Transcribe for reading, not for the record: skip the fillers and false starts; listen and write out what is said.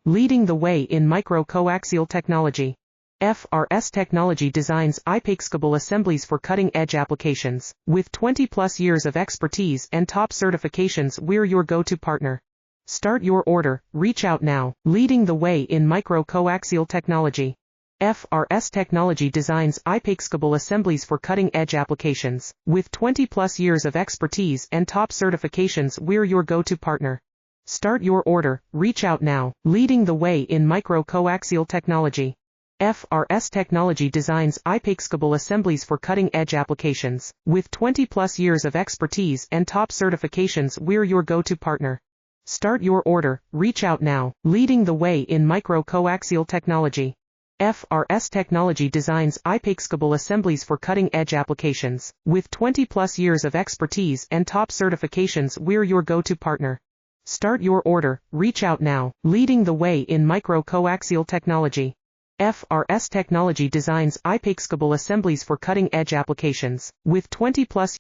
leading the way in micro-coaxial technology. FRS Technology designs unbeatable assemblies for cutting-edge applications. With 20-plus years of expertise and top certifications, we're your go-to partner. Start your order, reach out now. Leading the way in micro-coaxial technology. FRS Technology designs unbeatable assemblies for cutting-edge applications. With 20-plus years of expertise and top certifications, we're your go-to partner. Start your order, reach out now. Leading the way in micro-coaxial technology. FRS Technology designs unbeatable assemblies for cutting-edge applications. With 20-plus years of expertise and top certifications, we're your go-to partner. Start your order, reach out now. Leading the way in micro-coaxial technology. FRS Technology designs unbeatable assemblies for cutting-edge applications. With 20-plus years of expertise and top certifications, we're your go-to partner. Start your order, reach out now. Leading the way in micro-coaxial technology. FRS Technology designs unbeatable assemblies for cutting-edge applications. With 20-plus